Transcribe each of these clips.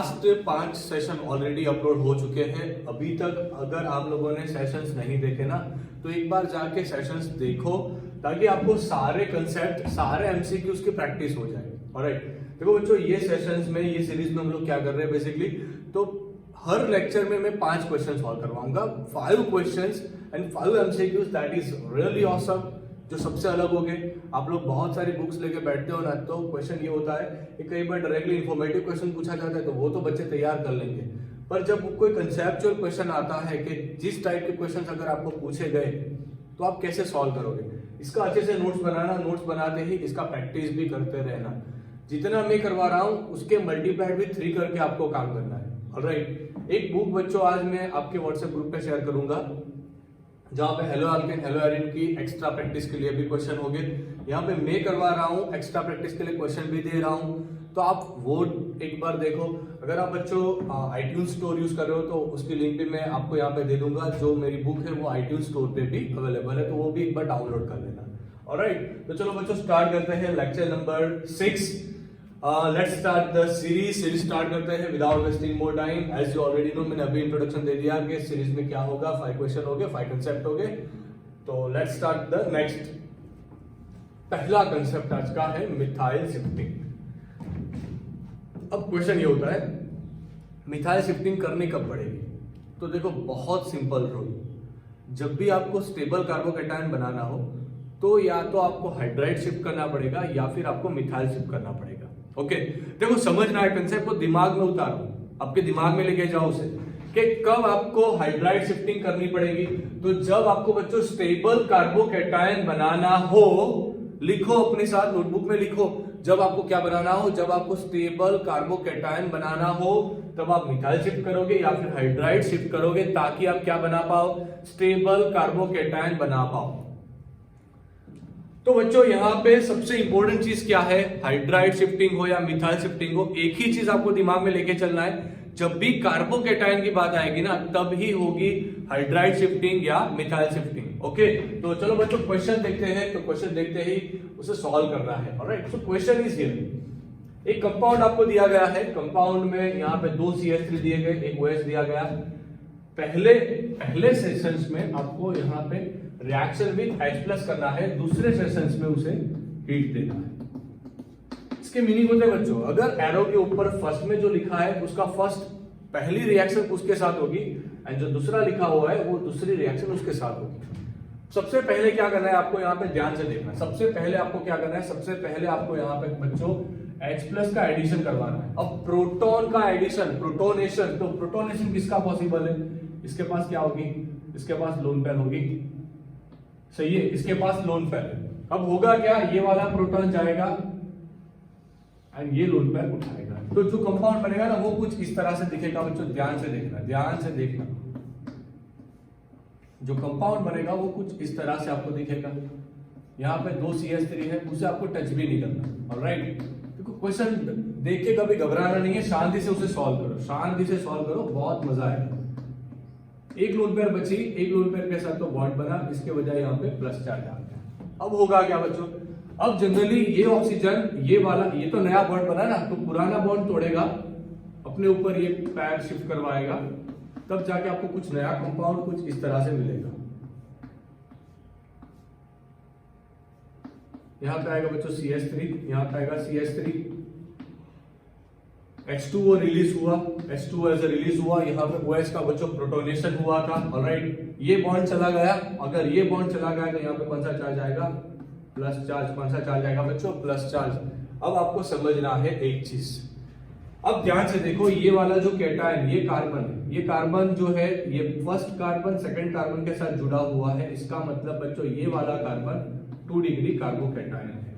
Last 5 session already upload हो चुके हैं। अभी तक अगर आप लोगों ने सेशंस नहीं देखे ना, तो एक बार जाके सेशंस देखो, ताकि आपको सारे कंसेप्ट, सारे एमसीक्यूज की प्रैक्टिस हो जाए। ऑलराइट, देखो बच्चों, ये सेशंस में, ये सीरीज में हम लोग क्या कर रहे हैं बेसिकली, तो हर लेक्चर में मैं 5 क्वेश्चन सॉल्व करवाऊंगा, 5 questions and 5 MCQs. That is really awesome, जो सबसे अलग हो गए। आप लोग बहुत सारी बुक्स लेके बैठते हो ना, तो क्वेश्चन ये होता है कि कई बार डायरेक्टली इन्फॉर्मेटिव क्वेश्चन पूछा जाता है, तो वो तो बच्चे तैयार कर लेंगे, पर जब कोई कंसेप्चुअल क्वेश्चन आता है कि जिस टाइप के क्वेश्चन अगर आपको पूछे गए तो आप कैसे सॉल्व करोगे, इसका अच्छे से नोट्स बनाना, नोट्स बनाते ही इसका प्रैक्टिस भी करते रहना। जितना मैं करवा रहा हूं उसके मल्टीप्लाइड भी 3 करके आपको काम करना है। ऑलराइट, एक बुक बच्चों आज मैं आपके व्हाट्सएप ग्रुप पे शेयर करूंगा, जहां पे हेलो अल्केन हेलो एरिन की एक्स्ट्रा प्रैक्टिस के लिए भी क्वेश्चन होंगे। यहाँ पे मैं करवा रहा हूँ एक्स्ट्रा प्रैक्टिस के लिए क्वेश्चन भी दे रहा हूँ, तो आप वो एक बार देखो। अगर आप बच्चों iTunes स्टोर यूज कर रहे हो तो उसकी लिंक भी मैं आपको यहाँ पे दे दूंगा। जो मेरी बुक है वो iTunes स्टोर पे भी अवेलेबल है, तो वो भी एक बार डाउनलोड कर लेना। ऑलराइट, तो चलो बच्चों स्टार्ट करते हैं lecture number 6। Let's start the series start करते हैं without wasting more time. As you already know, मैंने अभी इंट्रोडक्शन दे दिया कि सीरीज में क्या होगा, 5 क्वेश्चन हो गए, 5 कंसेप्ट हो गए। तो लेट्स स्टार्ट द नेक्स्ट। पहला कंसेप्ट आज का है मिथाइल शिफ्टिंग। अब क्वेश्चन ये होता है, मिथाइल शिफ्टिंग करनी कब पड़ेगी? तो देखो, बहुत सिंपल रूल, जब भी आपको स्टेबल कार्बोकैटायन बनाना हो तो या तो आपको हाइड्राइड शिफ्ट करना पड़ेगा या फिर आपको मिथाइल शिफ्ट करना पड़ेगा। ओके, देखो समझना है कंसेप्ट को, दिमाग में उतारो, आपके दिमाग में लेके जाओ उसे कि कब आपको हाइड्राइड शिफ्टिंग करनी पड़ेगी। तो जब आपको बच्चों स्टेबल कार्बोकैटायन बनाना हो, लिखो अपने साथ नोटबुक में लिखो, जब आपको क्या बनाना हो, जब आपको स्टेबल कार्बोकैटायन बनाना हो तब आप मिथाइल शिफ्ट करोगे या फिर हाइड्राइड शिफ्ट करोगे, ताकि आप क्या बना पाओ, स्टेबल कार्बोकैटायन बना पाओ। तो बच्चों यहाँ पे सबसे इंपॉर्टेंट चीज क्या है, हाइड्राइड शिफ्टिंग हो या मिथाइल शिफ्टिंग हो, एक ही चीज आपको दिमाग में लेके चलना है, जब भी कार्बोकैटायन की बात आएगी ना, तब ही होगी हाइड्राइड शिफ्टिंग या मिथाइल शिफ्टिंग। ओके, तो चलो बच्चों क्वेश्चन देखते हैं। तो क्वेश्चन देखते ही उसे सॉल्व करना है। Alright, so question is here. एक कंपाउंड आपको दिया गया है, कंपाउंड में यहाँ पे 2 CH3 दिए गए, एक OH दिया गया। पहले सेशंस में आपको यहाँ पे रिएक्शन विद H+ करना है, दूसरे सेशंस में उसे हीट देना है। इसके मीनिंग होते हैं बच्चों, अगर एरो के ऊपर फर्स्ट में जो लिखा है उसका फर्स्ट पहली रिएक्शन उसके साथ होगी, एंड जो दूसरा लिखा हुआ है वो दूसरी रिएक्शन उसके साथ होगी। सबसे पहले क्या करना है आपको, यहाँ पे ध्यान से देखना। सबसे पहले आपको क्या करना है, सबसे पहले आपको यहाँ पे बच्चों H+ का एडिशन करवाना है। अब प्रोटॉन का एडिशन, प्रोटोनेशन, तो प्रोटोनेशन किसका पॉसिबल है, इसके पास क्या होगी, इसके पास लोन पेयर होगी, सही है, इसके पास लोन पेयर है। अब होगा क्या, ये वाला प्रोटॉन जाएगा एंड ये लोन पेयर उठाएगा, तो जो कंपाउंड बनेगा ना वो कुछ इस तरह से दिखेगा। बच्चों ध्यान से देखना, ध्यान से देखना, जो कंपाउंड बनेगा वो कुछ इस तरह से आपको दिखेगा। यहाँ पे 2 CH3 है, उसे आपको टच भी नहीं करना। ऑलराइट, देखो क्वेश्चन देख के कभी घबराना नहीं है, शांति से उसे सॉल्व करो, शांति से सॉल्व करो, बहुत मजा आएगा। एक लोन पेयर बची, एक लोन पेयर के साथ तो बॉन्ड बना, इसके बजाय यहाँ पे प्लस चार्ज आ गया। अब होगा क्या बच्चों, अब जनरली ये ऑक्सीजन, ये वाला, ये तो नया बॉन्ड बना ना, तो पुराना बॉन्ड तोड़ेगा, अपने ऊपर ये पैर शिफ्ट करवाएगा, तब जाके आपको कुछ नया कंपाउंड कुछ इस तरह से मिलेगा। यहां पे आएगा बच्चों CH3, यहां पे आएगा CH3, H2O रिलीज हुआ, H2O ऐसे रिलीज हुआ, यहाँ पे OH का बच्चों प्रोटोनेशन हुआ था। ऑलराइट, ये बॉन्ड चला गया, अगर ये बॉन्ड चला गया तो यहाँ पे कौन सा चार्ज आएगा, प्लस चार्ज। कौन सा चार्ज आएगा बच्चों, प्लस चार्ज। अब आपको समझना है एक चीज, अब ध्यान से देखो, ये वाला जो कैटायन, ये कार्बन, ये कार्बन जो है, ये फर्स्ट कार्बन सेकंड कार्बन के साथ जुड़ा हुआ है, इसका मतलब बच्चों ये वाला कार्बन 2 डिग्री कार्बोकैटायन है।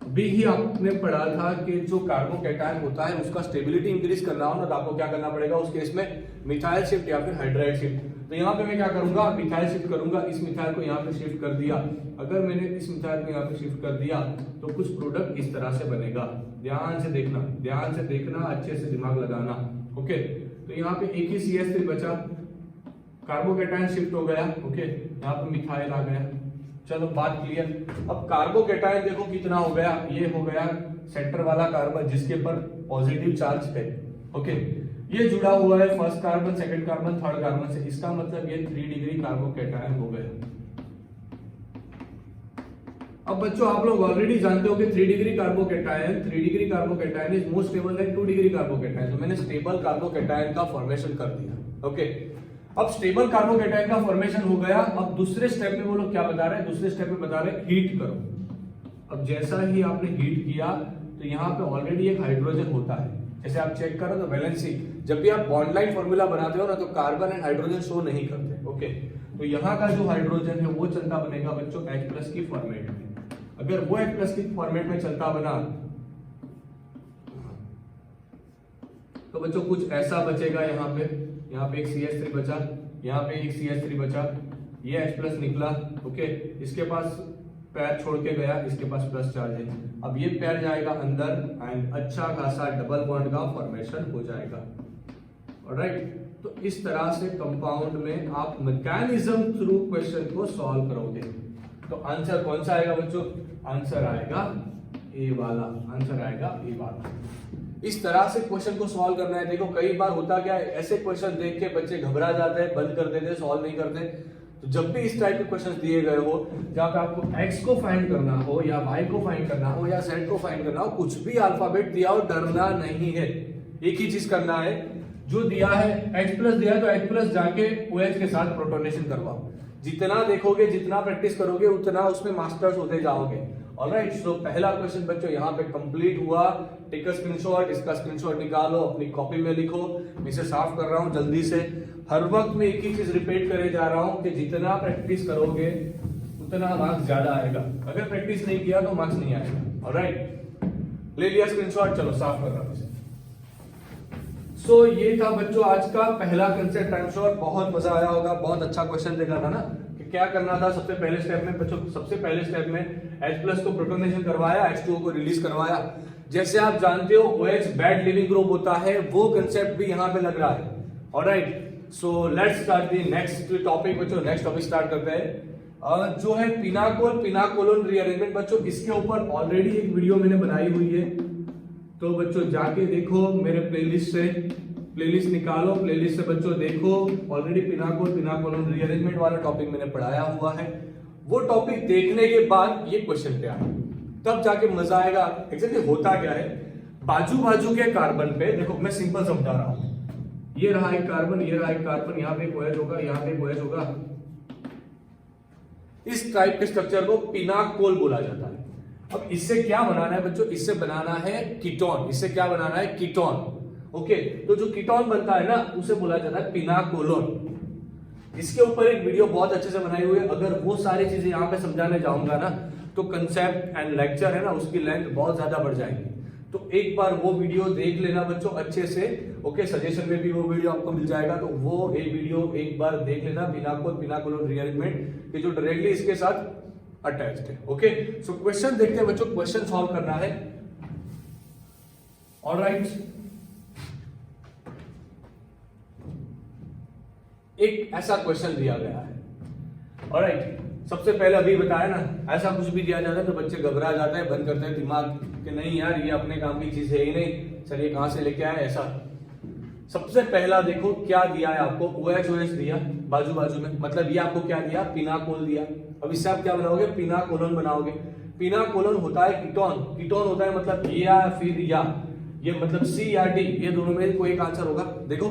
अभी ही आपने पढ़ा था कि जो कार्बोकैटायन होता है उसका स्टेबिलिटी इंक्रीज करना हो ना, तो आपको क्या करना पड़ेगा, उस केस में मिथाइल शिफ्ट या फिर हाइड्राइड शिफ्ट। तो यहाँ पे मैं क्या करूंगा, मिथाइल शिफ्ट करूंगा, इस मिथाइल को यहाँ पे शिफ्ट कर दिया। अगर मैंने इस मिथाइल को यहाँ पे शिफ्ट कर दिया तो कुछ प्रोडक्ट इस तरह से बनेगा। ध्यान से देखना, ध्यान से देखना, अच्छे से दिमाग लगाना। ओके, तो यहाँ पे एक ही CH3 बचा, कार्बोकैटायन शिफ्ट हो गया। ओके, यहाँ पे मिथाइल आ गया। चलो बात क्लियर। अब कार्बोकैटायन देखो कितना हो गया, ये हो गया सेंटर वाला कार्बन जिसके ऊपर पॉजिटिव चार्ज है, ओके, ये जुड़ा हुआ है first carbon, second carbon, third carbon से, इसका मतलब ये 3 डिग्री कार्बोकैटायन हो गया। अब बच्चों आप लोग ऑलरेडी जानते हो कि 3 degree carbocation is more stable then 2 degree carbocation, तो मैंने स्टेबल कार्बोकैटायन का फॉर्मेशन कर दिया, ओके। अब स्टेबल कार्बोकैटायन का फॉर्मेशन हो गया। अब दूसरे स्टेप में वो लोग क्या बता रहे हैं, दूसरे स्टेप में बता रहे हैं हीट करो। अब जैसा ही आपने हीट किया तो यहाँ पे ऑलरेडी एक हाइड्रोजन होता है, जैसे आप चेक करो तो वैलेंसी, जब भी आप बॉन्ड लाइन फॉर्मूला बनाते हो ना तो कार्बन एंड हाइड्रोजन शो नहीं करते, ओके। तो यहाँ का जो हाइड्रोजन है वो चलता बनेगा बच्चों H+ की फॉर्मेट में। अगर वो H+ की फॉर्मेट में चलता बना तो बच्चों कुछ ऐसा बचेगा, यहाँ पे एक CH3 बचा, यहाँ पे एक CH3 बचा, ये H+ निकला, ओके। इसके पास पैर छोड़ के गया, इसके पास प्लस चार्ज है। अब ये पैर जाएगा अंदर एंड अच्छा खासा डबल बॉन्ड का फॉर्मेशन हो जाएगा, ऑलराइट। तो इस तरह से कंपाउंड में आप मैकेनिज्म थ्रू क्वेश्चन को सॉल्व करोगे। तो आंसर कौन सा आएगा बच्चों, आंसर आएगा ए वाला, आंसर आएगा ए वाला। इस तरह से क्वेश्चन को सॉल्व करना है। देखो कई बार होता क्या है, ऐसे क्वेश्चन देख के बच्चे घबरा जाते हैं, बंद कर देते हैं, सॉल्व नहीं करते। तो जब भी इस टाइप के क्वेश्चन दिए गए हो जहां पे आपको x को फाइंड करना हो या y को फाइंड करना हो या z को फाइंड करना हो, कुछ भी अल्फाबेट दिया हो डरना नहीं है। एक ही चीज करना है, जो दिया है H+ दिया है तो H+ जाके OH के साथ प्रोटोनेशन करवाओ। जितना देखोगे, जितना प्रैक्टिस करोगे, उतना उसमें मास्टर्स होते जाओगे, ऑलराइट। सो पहला क्वेश्चन बच्चों यहाँ पे कंप्लीट हुआ। टेक अ स्क्रीनशॉट, इसका स्क्रीनशॉट निकालो, अपनी कॉपी में लिखो। मैं इसे साफ कर रहा हूँ जल्दी से। हर वक्त मैं एक ही चीज रिपीट करे जा रहा हूँ कि जितना प्रैक्टिस करोगे उतना मार्क्स ज्यादा आएगा। अगर प्रैक्टिस नहीं किया तो मार्क्स नहीं आएगा, ऑलराइट। ले लिया स्क्रीनशॉट, चलो साफ कर रहा हूँ इसे। सो ये था बच्चों आज का पहला कंसेप्ट। आई एम श्योर बहुत मजा आया होगा। बहुत अच्छा क्वेश्चन देखा था ना कि क्या करना था। सबसे पहले स्टेप में बच्चों, सबसे पहले स्टेप में H+ को प्रोटोनेशन करवाया, H2O को रिलीज करवाया। जैसे आप जानते हो OH बैड लिविंग ग्रुप होता है, वो कंसेप्ट भी यहाँ पे लग रहा है, alright. So let's start the next topic बच्चों। नेक्स्ट टॉपिक स्टार्ट करते हैं जो है पिनाकोलोन रीअरेंजमेंट। बच्चों इसके ऊपर ऑलरेडी एक वीडियो मैंने बनाई हुई है, तो बच्चों जाके देखो मेरे प्लेलिस्ट से, प्लेलिस्ट निकालो, प्लेलिस्ट से बच्चों देखो। ऑलरेडी पिनाकोलोन रीअरेंजमेंट वाला टॉपिक मैंने पढ़ाया हुआ है। वो टॉपिक देखने के बाद ये क्वेश्चन पे आए, तब जाके मजा आएगा। एक्चुअली होता क्या है, बाजू बाजू के कार्बन पे देखो, मैं सिंपल समझा रहा हूं। ये रहा एक कार्बन, ये रहा एक कार्बन, यहाँ पे एक OH होगा, यहाँ पे एक OH होगा। इस टाइप के स्ट्रक्चर को पिनाकोल बोला जाता है। अब इससे क्या बनाना है बच्चों, इससे बनाना है कीटोन। इससे क्या बनाना है, कीटोन, ओके। तो जो कीटोन बनता है ना उसे बोला जाता है पिनाकोलोन। इसके ऊपर एक वीडियो बहुत अच्छे से बनाई हुई है। अगर वो सारी चीजें यहाँ पे समझाने जाऊंगा ना तो कंसेप्ट एंड लेक्चर है ना उसकी लेंथ बहुत ज्यादा बढ़ जाएगी। तो एक बार वो वीडियो देख लेना बच्चों अच्छे से, ओके। सजेशन में भी वो वीडियो आपको मिल जाएगा, तो वो वीडियो एक बार देख लेना। पिनाकोलोन रीअरेंजमेंट के जो डायरेक्टली इसके साथ अटैच्ड है, ओके। सो क्वेश्चन देखते हैं बच्चों, क्वेश्चन सॉल्व करना है, ऑलराइट। एक ऐसा क्वेश्चन दिया गया है, ऑलराइट। सबसे पहले अभी बताया ना, ऐसा कुछ भी दिया जाता है तो बच्चे घबरा जाते हैं, बंद करते हैं दिमाग कि नहीं यार ये अपने काम की चीज है ही नहीं, चलिए कहां से लेके आए ऐसा। सबसे पहला देखो क्या दिया है आपको, OH दिया बाजू बाजू में, मतलब ये आपको क्या दिया, पिनाकोल दिया। अब इससे आप क्या बनाओगे, पिनाकोलोन बनाओगे। पिनाकोलोन होता है कीटोन, कीटोन होता है मतलब या फिर या, ये मतलब C या D, ये दोनों में कोई एक आंसर होगा। देखो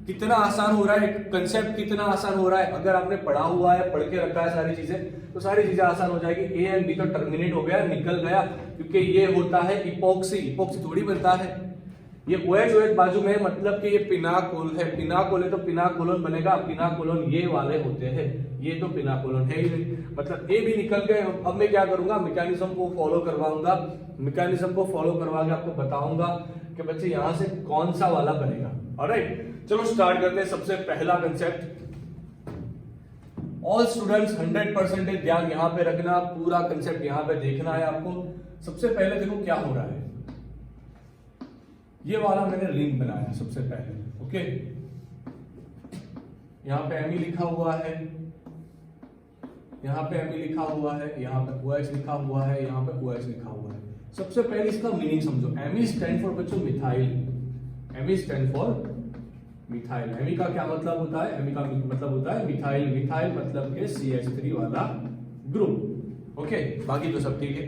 कितना आसान हो रहा है कंसेप्ट, कितना आसान हो रहा है। अगर आपने पढ़ा हुआ है, पढ़ के रखा है सारी चीजें, तो सारी चीजें आसान हो जाएगी। A एंड B तो टर्मिनेट हो गया, निकल गया, क्योंकि ये होता है इपोक्सी। इपोक्सी थोड़ी बनता है, ये OH बाजू में, मतलब कि ये पिनाकोल है। पिनाकोल है तो पिनाकोलोन बनेगा। पिनाकोलोन ये वाले होते हैं, ये तो पिनाकोलोन है ही नहीं, मतलब A भी निकल गए। अब मैं क्या करूंगा, मैकेनिज्म को फॉलो करवाऊंगा। मैकेनिज्म को फॉलो करवा के आपको बताऊंगा कि बच्चे यहां से कौन सा वाला बनेगा, ऑलराइट। चलो स्टार्ट करते हैं। सबसे पहला कंसेप्ट, ऑल स्टूडेंट्स 100% ध्यान यहां पे रखना, पूरा कंसेप्ट यहां पे देखना है आपको। सबसे पहले देखो क्या हो रहा है, ये वाला मैंने रिंग बनाया सबसे पहले, ओके। यहां पे Me लिखा हुआ है, यहाँ पे Me लिखा हुआ है, यहाँ पे OH लिखा हुआ है, यहाँ पे OH लिखा हुआ है। सबसे पहले इसका मीनिंग समझो। Me स्टैंड फॉर बच्चों methyl. Me stand for methyl. Me का क्या मतलब होता है? Me का मतलब होता है मिथाइल। मिथाइल मतलब के CH3 वाला ग्रुप। ओके, बाकी तो सब ठीक है,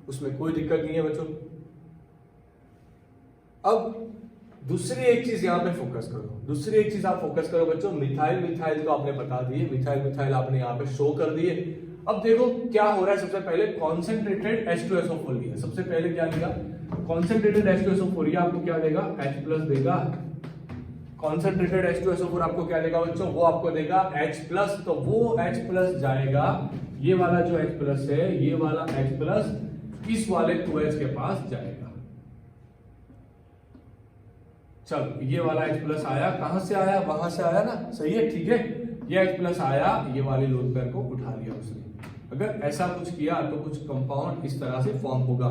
उसमें कोई दिक्कत नहीं है बच्चों। अब दूसरी एक चीज यहाँ पे फोकस करो, दूसरी एक चीज आप फोकस करो बच्चों। मिथाइल मिथाइल तो आपने बता दिए, मिथाइल मिथाइल आपने यहाँ पे शो कर दिए। अब देखो क्या हो रहा है। सबसे पहले कॉन्सेंट्रेटेड H2SO4 लिया। सबसे पहले क्या लिया? Concentrated H2SO4। ये आपको क्या देगा? H+ देगा। कॉन्सेंट्रेटेड H2SO4 आपको क्या देगा बच्चों? वो आपको देगा H+। तो वो H+ जाएगा, ये वाला जो H+ है, ये वाला H+ इस वाले 2H के पास जाएगा। चलो, ये वाला H+ आया, कहां से आया? वहां से आया ना, सही है, ठीक है। ये H+ आया, ये वाले लोन पेयर को उठा लिया उसने। अगर ऐसा कुछ किया तो कुछ कंपाउंड इस तरह से फॉर्म होगा।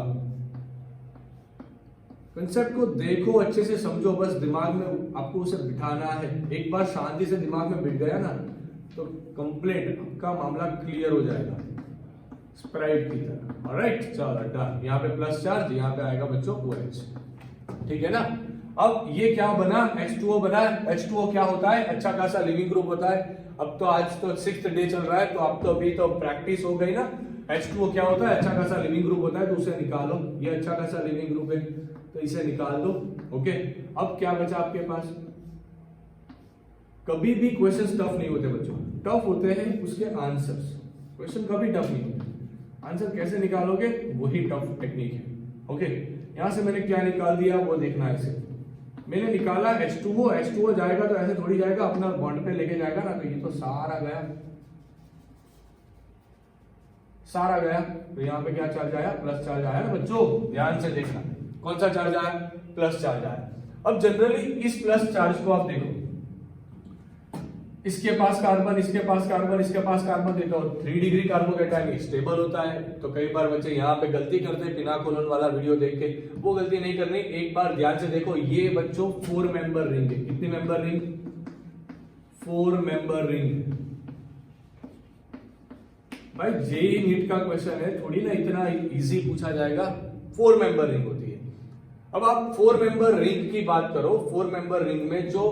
कंसेप्ट को देखो, अच्छे से समझो, बस दिमाग में आपको उसे बिठाना है। एक बार शांति से दिमाग में बिठ गया ना तो कंप्लीट आपका मामला क्लियर हो जाएगा, स्प्राइट की तरह। ऑलराइट, चलो डन। यहाँ पे प्लस चार्ज, यहाँ पे आएगा बच्चों OH, ठीक है ना। अब ये क्या बना? H2O बना। H2O क्या होता है? अच्छा खासा लिविंग ग्रुप होता है। अब तो आज तो 6th डे चल रहा है, तो अब तो अभी तो प्रैक्टिस हो गई ना। H2O क्या होता है? अच्छा खासा लिविंग ग्रुप होता है, तो उसे निकालो। ये अच्छा खासा लिविंग ग्रुप है, तो इसे निकाल दो। ओके, अब क्या बचा आपके पास? कभी भी क्वेश्चन टफ नहीं होते बच्चों, टफ होते हैं उसके आंसर्स। क्वेश्चन कभी टफ नहीं होते, आंसर कैसे निकालोगे वही टफ टेक्निक है। ओके, यहां से मैंने क्या निकाल दिया वो देखना है। इसे मैंने निकाला H2O जाएगा तो ऐसे थोड़ी जाएगा, अपना बॉन्ड पे लेके जाएगा ना। तो ये तो सारा गया, सारा गया। तो यहाँ पे क्या चार्ज आया? प्लस चार्ज आया ना बच्चों, ध्यान से देखना। कौन सा चार्ज आया? प्लस चार्ज आया। अब जनरली इस प्लस चार्ज को आप देखो, इसके पास कार्बन, इसके पास कार्बन, इसके पास कार्बन, देखो 3 डिग्री कार्बोकेटायन स्टेबल होता है। तो कई बार बच्चे यहाँ पे गलती करते हैं पिनाकोलोन वाला वीडियो देख के, वो गलती नहीं करनी। एक बार ध्यान से देखो, ये बच्चों 4 मेंबर रिंग है। कितनी मेंबर रिंग? 4 member ring. भाई जेईई नीट का क्वेश्चन है, थोड़ी ना इतना इजी पूछा जाएगा। 4 मेंबर रिंग होती है। अब आप 4 मेंबर रिंग की बात करो, 4 मेंबर रिंग में जो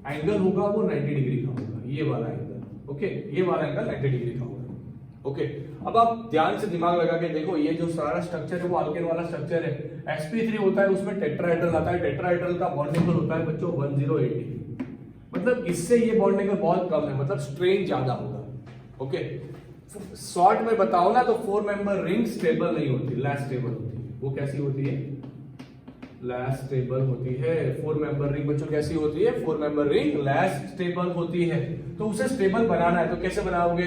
एंगल होगा वो 90 डिग्री का होगा, ये वाला एंगल। ओके, ये वाला एंगल 90 डिग्री का होगा। ओके, अब आप ध्यान से दिमाग लगा के देखो, ये जो सारा स्ट्रक्चर है वो अल्केन वाला स्ट्रक्चर है। sp3 होता है, उसमें टेट्राहेड्रल आता है। टेट्राहेड्रल का बॉन्ड एंगल होता है बच्चों 108 डिग्री। मतलब इससे ये बॉन्ड एंगल बहुत कम है, मतलब स्ट्रेन ज्यादा होगा। ओके, शॉर्ट में बताओ ना तो 4 मेंबर रिंग स्टेबल नहीं होती, लेस स्टेबल होती है। वो कैसी होती है? लेस स्टेबल होती है। 4 मेंबर रिंग बच्चों कैसी होती है? 4 मेंबर रिंग लेस स्टेबल होती है। तो उसे स्टेबल बनाना है तो कैसे बनाओगे?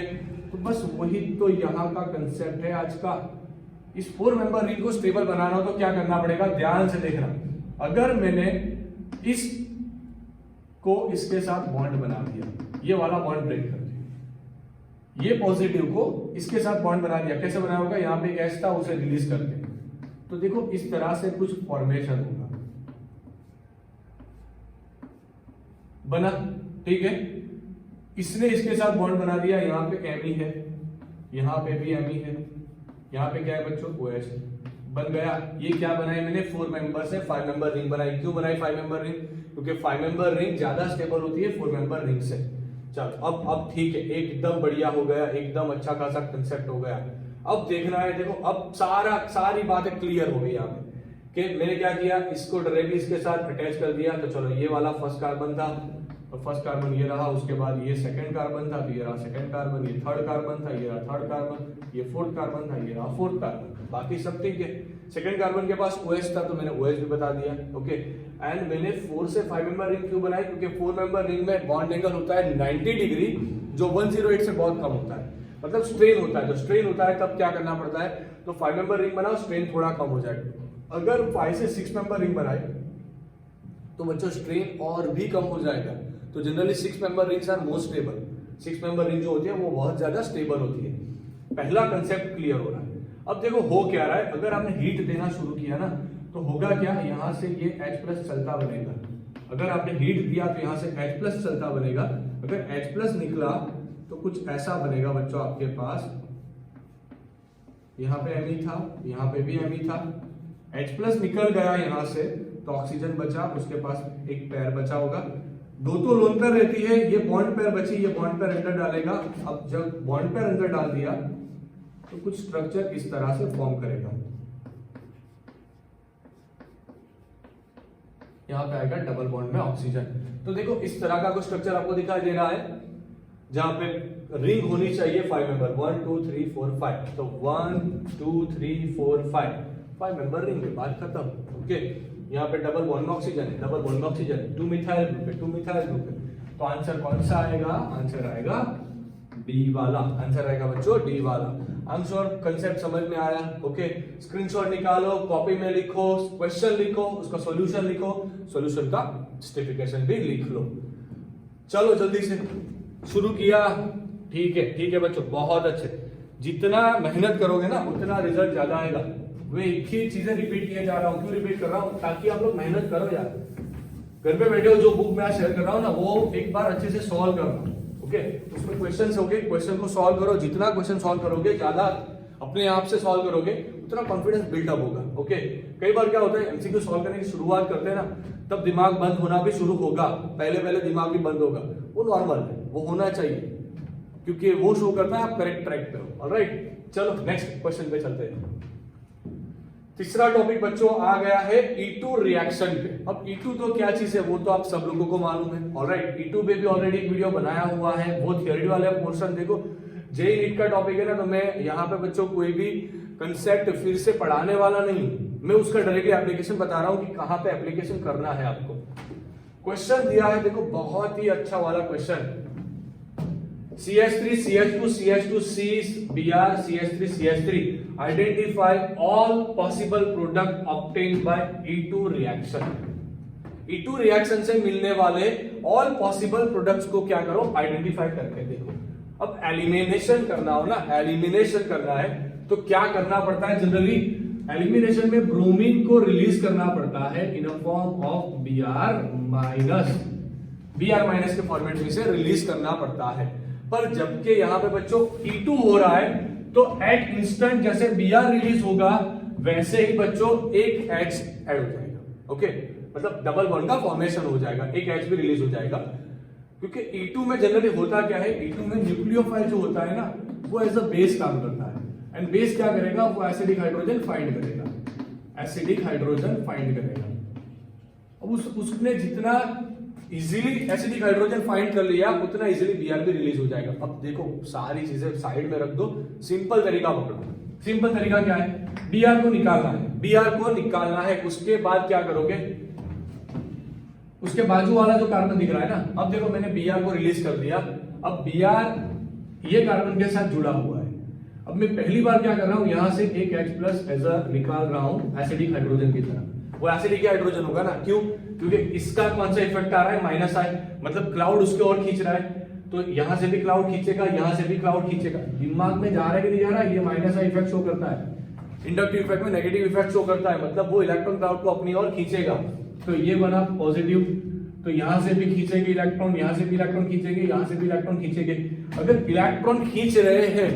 तो बस वही तो यहाँ का कंसेप्ट है आज का। इस 4 मेंबर रिंग को स्टेबल बनाना हो तो क्या करना पड़ेगा? ध्यान से देखना। अगर मैंने इस को इसके साथ बॉन्ड बना दिया, ये वाला बॉन्ड ब्रेक कर दिया, ये पॉजिटिव को इसके साथ बॉन्ड बना दिया, कैसे बना होगा? यहाँ पे एक एच था, उसे रिलीज करके, तो देखो इस तरह से कुछ फॉर्मेशन होगा, बना, ठीक है। इसने इसके साथ बॉन्ड बना दिया, यहाँ पे Me है, यहाँ पे भी Me है, यहाँ पे क्या है बच्चों? OH बन गया। ये क्या बनाई मैंने? 4 मेंबर से 5 मेंबर रिंग बनाई। क्यों बनाई 5 मेंबर रिंग? क्योंकि 5 मेंबर रिंग ज्यादा स्टेबल होती है 4 मेंबर रिंग से। चलो अब ठीक है, एकदम बढ़िया हो गया, एकदम अच्छा खासा कंसेप्ट हो गया। अब देखना है, देखो अब सारी बातें क्लियर हो गई यहाँ पे कि मैंने क्या किया, इसको डायरेक्टली इसके साथ अटैच कर दिया। तो चलो ये वाला फर्स्ट कार्बन था और फर्स्ट कार्बन ये रहा, उसके बाद ये सेकंड कार्बन था तो ये रहा सेकंड कार्बन, ये थर्ड कार्बन था ये रहा थर्ड कार्बन, ये फोर्थ कार्बन था ये रहा फोर्थ कार्बन, बाकी सब ठीक है। सेकंड कार्बन के पास OH था तो मैंने OH भी बता दिया। ओके, एंड मैंने 4 से 5 मेंबर रिंग क्यों बनाई? क्योंकि 4 मेंबर रिंग में बॉन्ड एंगल होता है 90 डिग्री, जो 108 से बहुत कम होता है, मतलब स्ट्रेन होता है। तो स्ट्रेन होता है तब क्या करना पड़ता है? तो 5 मेंबर रिंग बनाओ, स्ट्रेन थोड़ा कम हो जाएगा। अगर 5 से 6 मेंबर रिंग बनाए तो बच्चों स्ट्रेन और भी कम हो जाएगा। तो generally 6 member rings are most stable. 6 member ring जो होती है वो बहुत ज्यादा स्टेबल होती है। पहला कंसेप्ट क्लियर हो रहा है। अब देखो हो क्या रहा है, अगर आपने हीट देना शुरू किया ना तो होगा क्या, यहां से ये H+ चलता बनेगा। अगर आपने हीट दिया तो यहां से H+ चलता बनेगा। अगर H+ निकला तो कुछ ऐसा बनेगा बच्चों आपके पास, यहाँ पे Me था, यहाँ पे भी Me था, H प्लस निकल गया यहाँ से तो ऑक्सीजन बचा, उसके पास एक पैर बचा होगा। दो तो लोन पैर रहती है, ये बॉन्ड पैर बची, ये बॉन्ड पैर अंदर डालेगा। अब जब बॉन्ड पैर अंदर डाल दिया तो कुछ स्ट्रक्चर इस तरह से फॉर्म करेगा, यहाँ पे आएगा डबल बॉन्ड में ऑक्सीजन। तो देखो इस तरह का कुछ स्ट्रक्चर आपको दिखाई दे रहा है, जहां पे रिंग होनी चाहिए 5 मेंबर, 1 2 3 4 5, तो 1 2 3 4 5 मेंबर रिंग है, बात खत्म। ओके, यहाँ पे डबल बॉन्ड में ऑक्सीजन है, डबल बॉन्ड में ऑक्सीजन, 2 मिथाइल ग्रुप है, 2 मिथाइल ग्रुप है। तो आंसर कौन सा आएगा? आंसर आएगा डी वाला, आंसर आएगा बच्चों डी वाला। आंसर कंसेप्ट समझ में आया? ओके, स्क्रीनशॉट निकालो, कॉपी में लिखो, क्वेश्चन लिखो, उसका सॉल्यूशन लिखो, सॉल्यूशन का जस्टिफिकेशन भी लिख लो। चलो जल्दी से शुरू किया, ठीक है बच्चों, बहुत अच्छे। जितना मेहनत करोगे ना उतना रिजल्ट ज्यादा आएगा। वे एक ही चीजें रिपीट किए जा रहा हूँ, क्यों रिपीट कर रहा हूँ? ताकि आप लोग मेहनत करो यार। घर पे बैठे हो, जो बुक मैं शेयर कर रहा हूँ ना वो एक बार अच्छे से सॉल्व करना। ओके, उसमें क्वेश्चन होंगे, क्वेश्चन को सॉल्व करो। जितना क्वेश्चन सॉल्व करोगे, ज्यादा अपने आप से सॉल्व करोगे, उतना कॉन्फिडेंस बिल्डअप होगा। ओके, कई बार क्या होता है, एमसीक्यू सॉल्व करने की शुरुआत करते हैं ना, तब दिमाग बंद होना भी शुरू होगा, पहले दिमाग भी बंद होगा, वो नॉर्मल है, वो होना चाहिए, क्योंकि वो शो करता है आप करेक्ट ट्रैक पे हो। ऑलराइट, चलो नेक्स्ट क्वेश्चन पे चलते हैं। तीसरा टॉपिक बच्चों आ गया है E2 रिएक्शन पे। अब E2 तो क्या चीज है वो तो आप सब लोगों को मालूम है। ऑलराइट, E2 पे भी ऑलरेडी एक वीडियो बनाया हुआ है, वो थियरी वाला पोर्शन देखो। जेई नीट का टॉपिक है ना, तो मैं यहाँ पे बच्चों कोई भी कंसेप्ट फिर से पढ़ाने वाला नहीं, मैं उसका डायरेक्टली एप्लीकेशन बता रहा हूँ कि कहाँ पे एप्लीकेशन करना है आपको। क्वेश्चन दिया है देखो, बहुत ही अच्छा वाला question, CH3 CH2 CH2 C Br CH3 CH3 identify all possible product obtained by E2 reaction। E2 reaction से मिलने वाले ऑल पॉसिबल प्रोडक्ट्स को क्या करो, आइडेंटिफाई करके देखो। अब एलिमिनेशन करना हो ना, एलिमिनेशन करना है तो क्या करना पड़ता है? जनरली एलिमिनेशन में ब्रोमीन को रिलीज करना पड़ता है in a form of Br minus के फॉर्मेट में से रिलीज करना पड़ता है। पर जबकि यहाँ पे बच्चों E2 हो रहा है तो एट इंस्टेंट जैसे Br रिलीज होगा वैसे ही बच्चों एक H ऐड हो जाएगा। ओके, मतलब डबल बॉन्ड का फॉर्मेशन हो जाएगा, एक H भी रिलीज हो जाएगा। क्योंकि E2 में जनरली होता क्या है, E2 में न्यूक्लियोफाइल जो होता है ना वो एज अ बेस काम करता है, एंड बेस क्या करेगा, वो एसिडिक हाइड्रोजन फाइंड करेगा, एसिडिक हाइड्रोजन फाइंड करेगा। अब उसने जितना इजीली एसिडिक हाइड्रोजन फाइंड कर लिया उतना इजीली Br भी रिलीज हो जाएगा। अब देखो सारी चीजें साइड में रख दो, सिंपल तरीका पकड़ो। सिंपल तरीका क्या है, Br को निकालना है, Br को निकालना है। उसके बाद क्या करोगे, उसके बाजू वाला जो कार्बन दिख रहा है ना, अब देखो मैंने Br को रिलीज कर दिया, अब Br ये कार्बन के साथ जुड़ा हुआ है। अब मैं पहली बार क्या कर रहा हूं, यहां से एक H प्लस निकाल रहा हूं एसिडिक हाइड्रोजन की तरह। वो एसिडिक हाइड्रोजन होगा ना, क्यों? क्योंकि इसका कौन सा इफेक्ट आ रहा है, माइनस आई, मतलब क्लाउड उसके और खींच रहा है, तो यहां से भी क्लाउड खींचेगा, यहां से भी क्लाउड खींचेगा। दिमाग में जा रहा है कि नहीं जा रहा है, ये माइनस आई इफेक्ट शो करता है। इंडक्टिव इफेक्ट में नेगेटिव इफेक्ट शो करता है, मतलब वो इलेक्ट्रॉन क्लाउड को अपनी ओर खींचेगा। तो ये बना पॉजिटिव, तो यहां से भी खींचेंगे इलेक्ट्रॉन, यहां से भी इलेक्ट्रॉन खींचेंगे, यहां से भी इलेक्ट्रॉन खींचेंगे। अगर इलेक्ट्रॉन खींच रहे हैं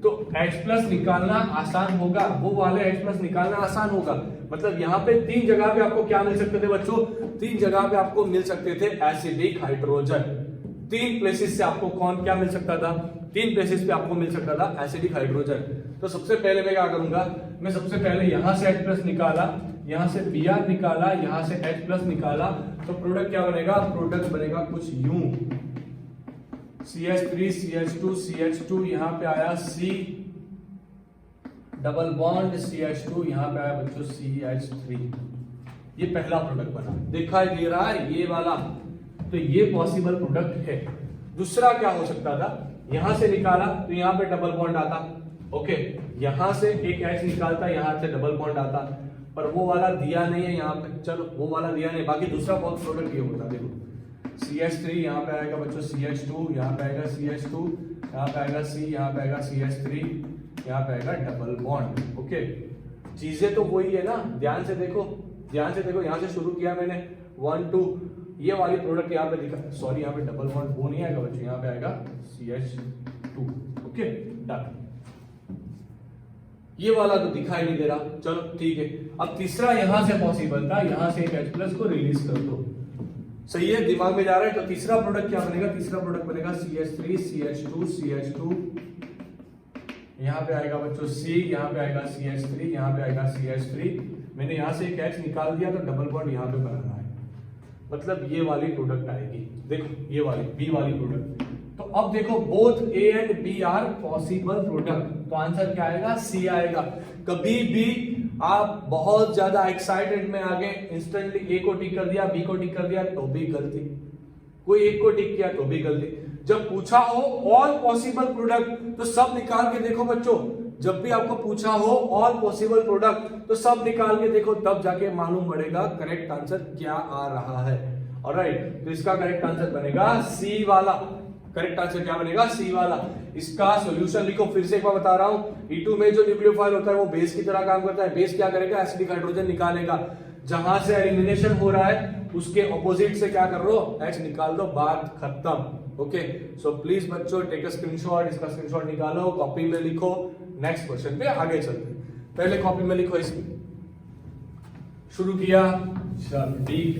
तो H प्लस निकालना आसान होगा, वो वाले H प्लस निकालना आसान होगा। मतलब यहाँ पे 3 जगह पे आपको क्या मिल सकते थे बच्चों, 3 जगह पे आपको मिल सकते थे एसिडिक हाइड्रोजन। 3 प्लेसेस से आपको कौन क्या मिल सकता था, 3 प्लेसेस पे आपको मिल सकता था एसिडिक हाइड्रोजन। तो सबसे पहले मैं क्या करूंगा, मैं सबसे पहले यहां से H प्लस निकाला, यहां से Br निकाला, यहां से H प्लस निकाला, तो प्रोडक्ट क्या बनेगा, प्रोडक्ट बनेगा कुछ यूं, CH3 CH2 CH2, यहां पे आया C डबल बॉन्ड CH2, यहां पे आया बच्चों CH3। ये पहला प्रोडक्ट बना, दिखाई दे रहा है ये वाला, तो ये पॉसिबल प्रोडक्ट है। दूसरा क्या हो सकता था, यहां से निकाला तो यहां पे डबल बॉन्ड आता, ओके, यहां से एक H निकालता, यहां से डबल बॉन्ड आता, पर वो वाला दिया नहीं है यहाँ पे, चलो वो वाला दिया नहीं, बाकी दूसरा प्रोडक्ट ये होता। देखो CH3 यहाँ पे आएगा बच्चों CH2, यहाँ पे आएगा CH2, यहाँ पे आएगा C, यहाँ पे आएगा CH3, यहाँ पे आएगा डबल बॉन्ड। ओके, चीजें तो वही है ना, ध्यान से देखो, ध्यान से देखो, यहाँ से शुरू किया मैंने 1 2 ये वाली प्रोडक्ट यहाँ पे दिखा, सॉरी यहाँ पे डबल बॉन्ड वो नहीं आएगा बच्चों, यहाँ पे आएगा CH2। ओके डन, ये वाला तो दिखाई नहीं दे रहा, चलो ठीक है। अब तीसरा यहां से पॉसिबल था, यहां से एक H+ को रिलीज कर दो, सही है, दिमाग में जा रहा है। तो तीसरा प्रोडक्ट क्या बनेगा, तीसरा प्रोडक्ट बनेगा CH3 CH2 CH2, यहाँ पे आएगा बच्चों C, यहाँ पे आएगा CH3, यहाँ पे आएगा CH3। मैंने यहाँ से एक H निकाल दिया तो डबल बॉन्ड यहाँ पे बनाना है, मतलब ये वाली प्रोडक्ट आएगी। देखो ये वाली B वाली प्रोडक्ट। तो अब देखो both A and B are possible product, तो आंसर क्या आएगा, C आएगा। कभी भी आप बहुत ज्यादा एक्साइटेड में आ गए, इंस्टेंटली A को टिक कर दिया, B को टिक कर दिया तो भी गलती, कोई एक को टिक किया तो भी गलती। जब पूछा हो ऑल पॉसिबल प्रोडक्ट तो सब निकाल के देखो बच्चों, जब भी आपको पूछा हो ऑल पॉसिबल प्रोडक्ट तो सब निकाल के देखो, तब जाके मालूम पड़ेगा करेक्ट आंसर क्या आ रहा है। ऑलराइट, तो इसका करेक्ट आंसर बनेगा C वाला। करेक्ट आंसर क्या बनेगा, C वाला। इसका सॉल्यूशन लिखो, फिर से एक बार बता रहा हूं, E2 में जो न्यूक्लियोफाइल होता है वो बेस की तरह काम करता है। बेस क्या करेगा, एसिडिक हाइड्रोजन निकालेगा, जहां से एलिमिनेशन हो रहा है उसके ऑपोजिट से क्या कर लो, H निकाल दो, बात खत्म। ओके, सो प्लीज बच्चों टेक अ स्क्रीनशॉट, इसका स्क्रीनशॉट निकालो, कॉपी में लिखो, नेक्स्ट क्वेश्चन पे आगे चलते हैं। पहले कॉपी में लिखो, इसमें शुरू किया, चलो ठीक,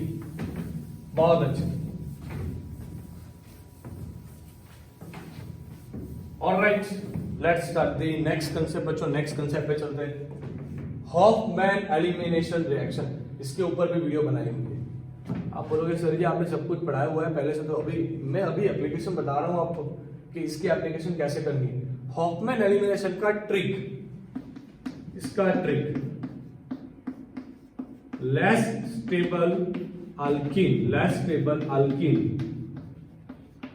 बहुत अच्छा। Alright, let's start the next concept बच्चों। नेक्स्ट कंसेप्ट पे चलते हैं, हॉफमैन एलिमिनेशन रिएक्शन। इसके ऊपर भी वीडियो बनाई होंगी। आप बोलोगे सर जी आपने सब कुछ पढ़ाया हुआ है पहले से, तो मैं अभी एप्लीकेशन बता रहा हूं आपको कि इसकी एप्लीकेशन कैसे करनी है। हॉफमैन एलिमिनेशन का ट्रिक, इसका trick, less stable alkene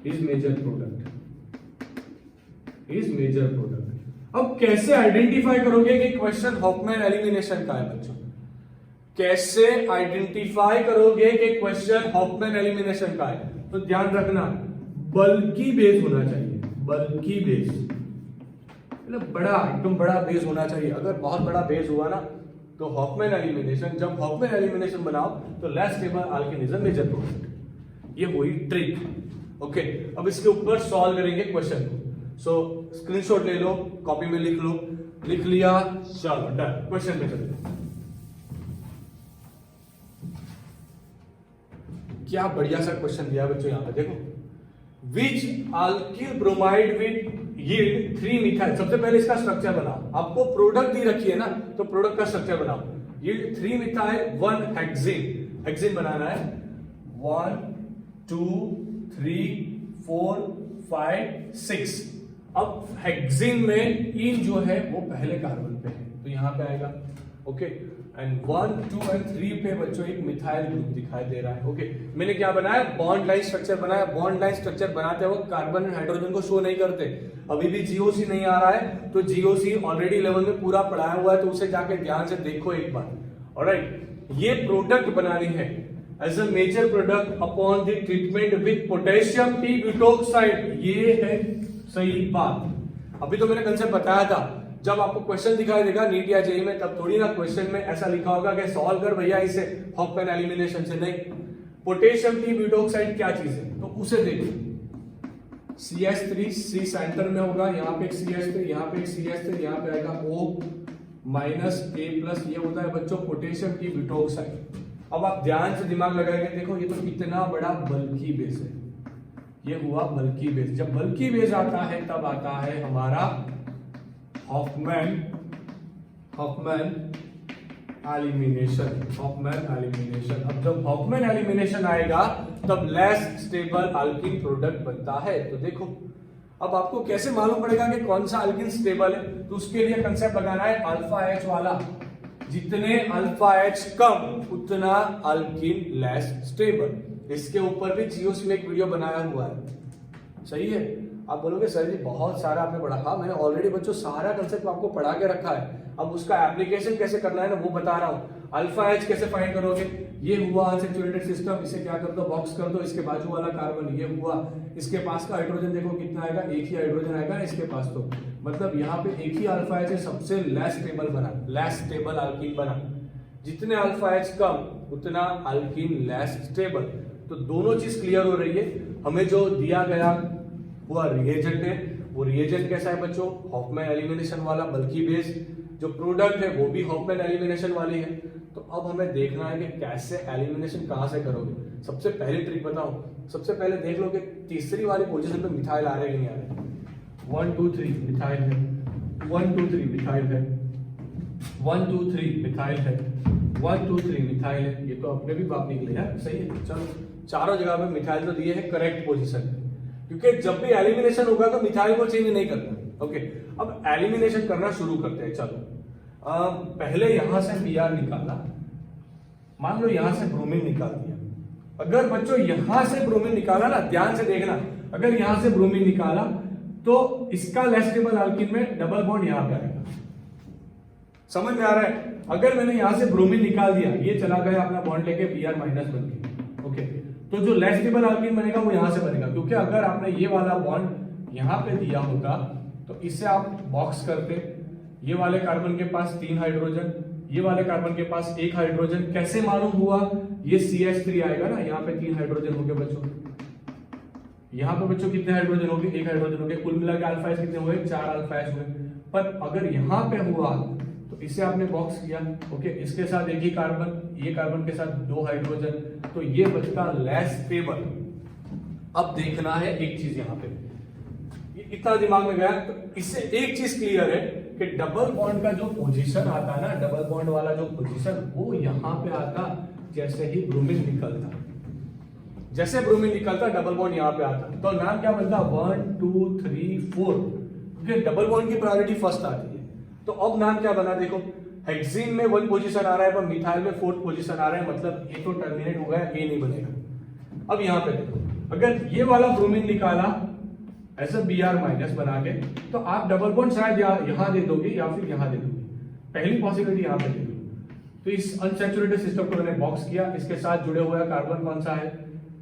is major product, अब कैसे आइडेंटिफाई करोगे कि क्वेश्चन हॉफमैन एलिमिनेशन का है बच्चों, कैसे आइडेंटिफाई करोगे कि क्वेश्चन हॉफमैन एलिमिनेशन का है। तो ध्यान रखना, बल्की बेस होना चाहिए, बल्की बेस मतलब बड़ा, एकदम बड़ा बेस होना चाहिए। अगर बहुत बड़ा बेस हुआ ना तो हॉफमैन एलिमिनेशन, जब हॉफमैन एलिमिनेशन बनाओ तो लेस स्टेबल अल्केनिज्म मेजर प्रोडक्ट, ये वही ट्रिक। ओके, अब इसके ऊपर सॉल्व करेंगे क्वेश्चन को। सो स्क्रीनशॉट ले लो, कॉपी में लिख लो, लिख लिया, चलो डन, क्वेश्चन पे चलते हैं। क्या बढ़िया सा क्वेश्चन दिया बच्चों, यहां पे देखो, which alkyl bromide with yield 3 methyl. सबसे पहले इसका स्ट्रक्चर बनाओ, आपको प्रोडक्ट दी रखी है ना, तो प्रोडक्ट का स्ट्रक्चर बनाओ। यील्ड 3 मिथाइल 1 हेक्सेन, हेक्सेन बनाना है 1 2 3 4 5 6। अब हेक्सेन में इन जो है वो पहले कार्बन पे है, तो यहां पे आएगा। ओके, एंड 1 2 एंड 3 पे बच्चों एक मिथाइल ग्रुप दिखाई दे रहा है। ओके, मैंने क्या बनाया, बॉन्ड लाइन स्ट्रक्चर बनाया। बॉन्ड लाइन स्ट्रक्चर बनाते वक्त कार्बन एंड हाइड्रोजन को शो नहीं करते, अभी भी GOC नहीं आ रहा है, तो GOC ऑलरेडी लेवल में पूरा पढ़ाया हुआ है, तो उसे जाके ध्यान से देखो एक बार। ऑलराइट, ये प्रोडक्ट बनानी है as a major product upon the treatment with potassium t butoxide, ये है सही बात। अभी तो मैंने कंसेप्ट बताया था, जब आपको क्वेश्चन दिखाई देगा नीट या जेईई में, तब थोड़ी ना क्वेश्चन में ऐसा लिखा होगा कि सॉल्व कर भैया इसे हॉफमैन एलिमिनेशन से, नहीं। पोटेशियम टी ब्यूटोक्साइड क्या चीज है, तो उसे देखो, CH3 C सेंटर में होगा, यहाँ पे एक CH3, यहाँ पे एक CH3, यहाँ पे आएगा O-A+, ये होता है बच्चों पोटेशियम टी ब्यूटोक्साइड। अब आप ध्यान से दिमाग लगाएंगे, देखो ये तो कितना बड़ा बल्की बेस है, ये हुआ बल्की बेस। जब बल्की बेस आता है तब आता है हमारा हॉफमैन एलिमिनेशन। अब जब हॉफमैन एलिमिनेशन आएगा तब लेस स्टेबल अल्कीन प्रोडक्ट बनता है। तो देखो अब आपको कैसे मालूम पड़ेगा कि कौन सा अल्कीन स्टेबल है, तो उसके लिए कंसेप्ट लगाना है अल्फा H वाला, जितने अल्फा H कम उतना अल्कीन लेस स्टेबल। इसके ऊपर भी GOC में एक वीडियो बनाया हुआ है, सही है। आप बोलोगे सर जी बहुत सारा आपने पढ़ा, हाँ मैंने ऑलरेडी बच्चों सारा कंसेप्ट आपको पढ़ा के रखा है, अब उसका एप्लीकेशन कैसे करना है ना वो बता रहा हूँ। अल्फा H कैसे फाइंड करोगे, ये हुआ अनसैचुरेटेड सिस्टम, इसे क्या कर दो, बॉक्स कर दो, इसके बाजू वाला कार्बन ये हुआ, इसके पास का हाइड्रोजन देखो कितना आएगा, एक ही हाइड्रोजन आएगा इसके पास, तो मतलब यहाँ पे एक ही अल्फा H है, सबसे लेस स्टेबल बना, लेस स्टेबल अल्कीन बना। जितने अल्फा H कम उतना अल्कीन लेस स्टेबल। तो दोनों चीज क्लियर हो रही है। हमें जो दिया गया हुआ रिएजेंट है, वो रिएजेंट कैसा है बच्चों, हॉफमैन एलिमिनेशन वाला, बल्कि बेस। जो प्रोडक्ट है वो भी हॉफमैन एलिमिनेशन वाली है। तो अब हमें देखना है कि कैसे एलिमिनेशन कहां से करोगे। सबसे पहली ट्रिक बताऊं, सबसे पहले देख लो कि तीसरी वाली पोजीशन पे मिथाइल आ रहे कि नहीं आ रहे। 1 2 3 मिथाइल है, 1 2 3 मिथाइल है, 1 2 3 मिथाइल है, 1 2 3 मिथाइल है। ये तो अपने भी बात निकले यार, सही है। चलो चारों जगह पे मिथाइल तो दिए हैं करेक्ट पोजीशन पे, क्योंकि जब भी एलिमिनेशन होगा तो मिथाइल को चेंज नहीं करना। ओके, अब एलिमिनेशन करना शुरू करते हैं। चलो पहले यहां से Br निकाला, मान लो यहां से ब्रोमीन निकाल दिया। अगर बच्चों यहां से ब्रोमीन निकाला ना, ध्यान से देखना, अगर यहां से ब्रोमीन निकाला तो इसका लेस स्टेबल अल्कीन में डबल बॉन्ड यहां पे आएगा। समझ में आ रहा है? अगर मैंने यहां से ब्रोमीन निकाल दिया, ये चला गया अपना बॉन्ड लेके Br माइनस बन के। ओके, तो जो लेस स्टेबल अल्कीन बनेगा वो यहां से बनेगा, क्योंकि अगर आपने ये वाला बॉन्ड यहां पे दिया होता तो इससे आप बॉक्स करते, ये वाले कार्बन के पास 3 हाइड्रोजन, ये वाले कार्बन के पास 1 हाइड्रोजन। कैसे मालूम हुआ? ये CH3 आएगा ना, यहाँ पे 3 हाइड्रोजन हो गए बच्चों। यहाँ पे बच्चों कितने हाइड्रोजन हो गए? 1 हाइड्रोजन हो गए। कुल मिला के अल्फा एच कितने हुए? 4 अल्फा एच हुए। पर अगर यहाँ पे हुआ तो इसे आपने बॉक्स किया, ओके, इसके साथ एक ही कार्बन, ये कार्बन के साथ 2 हाइड्रोजन, तो ये बचता लेस स्टेबल। अब देखना है एक चीज यहाँ पे, इतना दिमाग में गया तो इससे एक चीज क्लियर है कि डबल बॉन्ड का जो पोजीशन आता है ना, डबल बॉन्ड वाला जो पोजीशन, वो यहां पे आता जैसे ही ब्रोमीन निकलता। जैसे ब्रोमीन निकलता डबल बॉन्ड यहां पे आता, तो नाम क्या बनता? 1 2 3 4, क्योंकि डबल बॉन्ड की प्रायोरिटी फर्स्ट आती है। तो अब नाम क्या बना? देखो, हेक्सीन में 1 पोजीशन आ रहा है, पर मिथाइल में 4th पोजीशन आ रहा है, मतलब ये तो टर्मिनेट हो गया, ये नहीं बनेगा। अब यहां पे देखो, अगर ये वाला ब्रोमीन निकाला ऐसा Br माइनस बना के, तो आप डबल बॉन्ड शायद यहां दे दोगे या फिर यहां दे दोगे। पहली पॉसिबिलिटी यहां पे दे दो। तो इस अनसैचुरेटेड सिस्टम को मैंने बॉक्स किया। इसके साथ जुड़े हुआ कार्बन कौन सा है?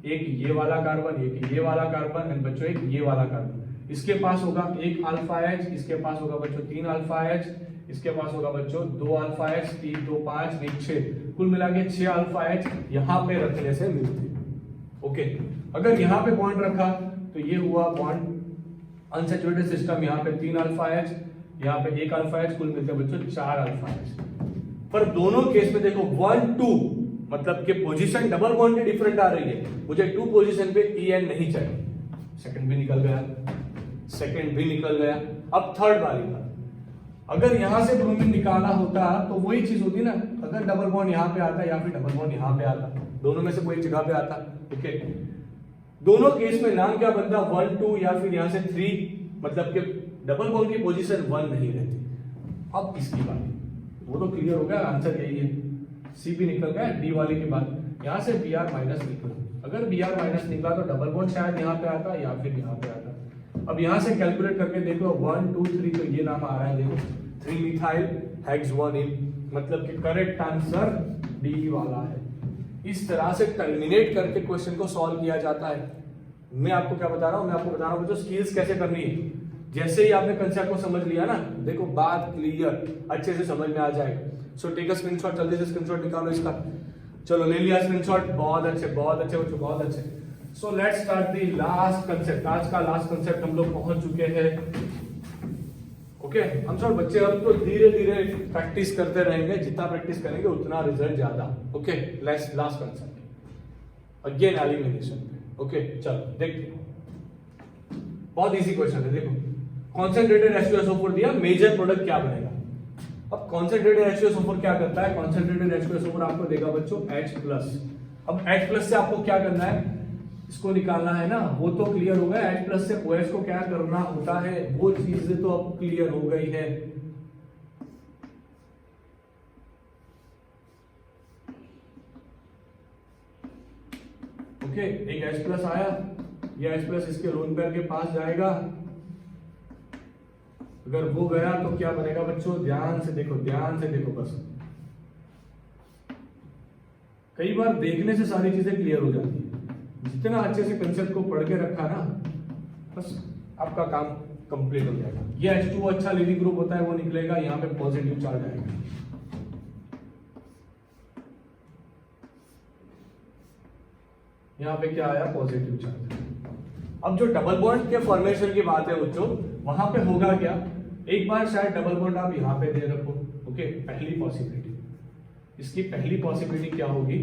एक ये वाला कार्बन, एक ये वाला कार्बन, एंड बच्चों एक ये वाला कार्बन। इसके पास होगा 1 अल्फा एच, इसके पास होगा बच्चों 3 अल्फा एच, इसके पास होगा बच्चों 2 अल्फा एच, 3 2 5 1 6, कुल मिला के 6 अल्फा एच यहां पे रखने से मिलती। ओके, अगर यहां पे बॉन्ड रखा तो ये हुआ बॉन्ड अनसैचुरेटेड सिस्टम, यहाँ पे 3 अल्फा एच, यहाँ पे 1 अल्फा एच, कुल मिलते हैं बच्चों 4 अल्फा एच। पर दोनों केस में देखो 1 2, मतलब कि पोजीशन डबल बॉन्ड की डिफरेंट आ रही है। मुझे 2 पोजीशन पे EN नहीं चाहिए। सेकंड भी निकल गया, सेकंड भी निकल गया। अब थर्ड वाली बात, अगर यहां से ब्रोमीन निकाला होता तो वही चीज होती ना, अगर डबल बॉन्ड यहाँ पे आता या फिर डबल बॉन्ड यहाँ पे आता, दोनों में से कोई जगह पे आता। ओके, दोनों केस में नाम क्या बनता? 1 2 या फिर यहां से 3, मतलब कि डबल बॉन्ड की पोजीशन 1 नहीं रहती। अब इसकी बात, वो तो क्लियर हो गया, आंसर यही है। सी भी निकल गया। डी वाले के बाद यहां से Br माइनस निकला, अगर Br माइनस निकला तो डबल बॉन्ड शायद यहाँ पे आता या फिर यहाँ पे आता। अब यहां से कैलकुलेट करके देखो 1 2 3, तो ये नाम आ रहा है, देखो 3 मिथाइल हेक्स 1 मतलब कि करेक्ट आंसर डी वाला है। इस तरह से टर्मिनेट करके क्वेश्चन को सॉल्व किया जाता है। मैं आपको क्या बता रहा हूं? मैं आपको बता रहा हूं जो स्किल्स कैसे करनी है। जैसे ही आपने कंसेप्ट को समझ लिया ना, देखो बात क्लियर अच्छे से समझ में आ जाएगा। सो टेक अ स्क्रीनशॉट, जल्दी से स्क्रीनशॉट निकालो इसका। चलो ले लिया स्क्रीनशॉट, बहुत अच्छे बच्चों, बहुत अच्छे। So let's start the last concept. आज का लास्ट कंसेप्ट हम लोग पहुंच चुके हैं। ओके, हम सब बच्चे अब तो धीरे धीरे प्रैक्टिस करते रहेंगे, जितना प्रैक्टिस करेंगे उतना रिजल्ट ज्यादा। Okay, let's last concept again elimination. Okay, चलो देखते हैं। बहुत इजी क्वेश्चन है। देखो, कॉन्सेंट्रेटेड H2SO4 दिया, मेजर प्रोडक्ट क्या बनेगा? अब कॉन्सेंट्रेटेड H2SO4 क्या करता है? कॉन्सेंट्रेटेड H2SO4 आपको देगा बच्चों H+। अब H+ से आपको क्या करना है? इसको निकालना है ना, वो तो क्लियर हो गया। H+ से OH को क्या करना होता है, वो चीजें तो अब क्लियर हो गई है। ओके, एक H+ आया, ये H+ इसके लोन पेयर के पास जाएगा। अगर वो गया तो क्या बनेगा बच्चों? ध्यान से देखो, ध्यान से देखो बस। कई बार देखने से सारी चीजें क्लियर हो जाती है। जितना अच्छे से कंसेप्ट को पढ़ के रखा ना, बस आपका काम कंप्लीट हो जाएगा। ये H2 अच्छा लीविंग ग्रुप होता है, वो निकलेगा, यहाँ पे पॉजिटिव चार्ज आएगा। यहाँ पे क्या आया, पॉजिटिव चार्ज। अब जो डबल बॉन्ड के फॉर्मेशन की बात है बच्चों, वहां पे होगा क्या, एक बार शायद डबल बॉन्ड आप यहाँ पे दे रखो, ओके, पहली पॉसिबिलिटी, इसकी पहली पॉसिबिलिटी क्या होगी,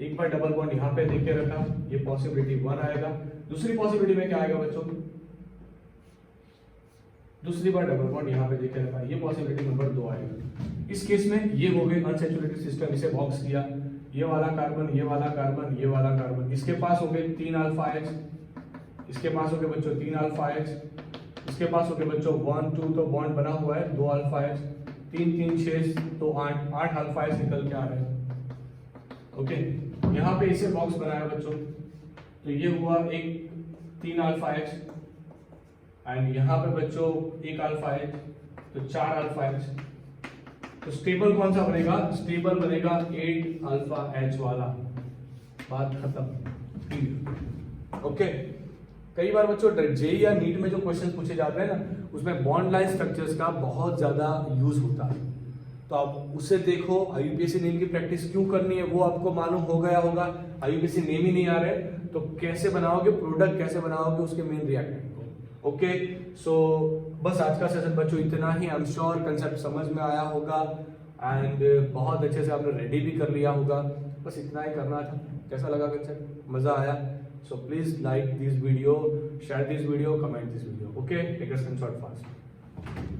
एक बार डबल बॉन्ड यहाँ पे देके रखा, ये पॉसिबिलिटी 1 आएगा। दूसरी पॉसिबिलिटी में क्या आएगा बच्चों, दूसरी बार डबल बॉन्ड यहाँ पे देके रखा, ये पॉसिबिलिटी नंबर 2 आएगा। इस केस में ये हो गई अनसैचुरेटेड सिस्टम, इसे बॉक्स किया, ये वाला कार्बन, ये वाला कार्बन, ये वाला कार्बन, इसके पास हो गए 3 अल्फा H, इसके पास हो गए बच्चों 3 अल्फा H, इसके पास हो गए बच्चों 1 2, तो बॉन्ड बना हुआ है 2 अल्फा H, 3 3 6, तो 8 अल्फा H निकल के आ रहे हैं, ओके। यहाँ पे इसे बॉक्स बनाया बच्चों, तो ये हुआ एक 3 अल्फा H, एंड यहाँ पे बच्चों 1 अल्फा H, तो 4 अल्फा H। तो स्टेबल कौन सा बनेगा, स्टेबल बनेगा 8 अल्फा H वाला, बात खत्म, ओके। कई बार बच्चों जेई या नीट में जो क्वेश्चन पूछे जाते हैं ना, उसमें बॉन्ड लाइन स्ट्रक्चर्स का बहुत ज्यादा यूज होता है, तो आप उसे देखो। आईयूपीएससी नेम की प्रैक्टिस क्यों करनी है वो आपको मालूम हो गया होगा, आईयूपीएससी नेम ही नहीं आ रहे तो कैसे बनाओगे प्रोडक्ट, कैसे बनाओगे उसके मेन रिएक्टेंट को, ओके। सो बस आज का सेशन बच्चों इतना ही। आई एम श्योर कंसेप्ट समझ में आया होगा एंड बहुत अच्छे से आपने रेडी भी कर लिया होगा, बस इतना ही करना था। कैसा लगा कंसेप्ट, मजा आया? So please like this video, share this video, comment this video, okay, take a screenshot fast.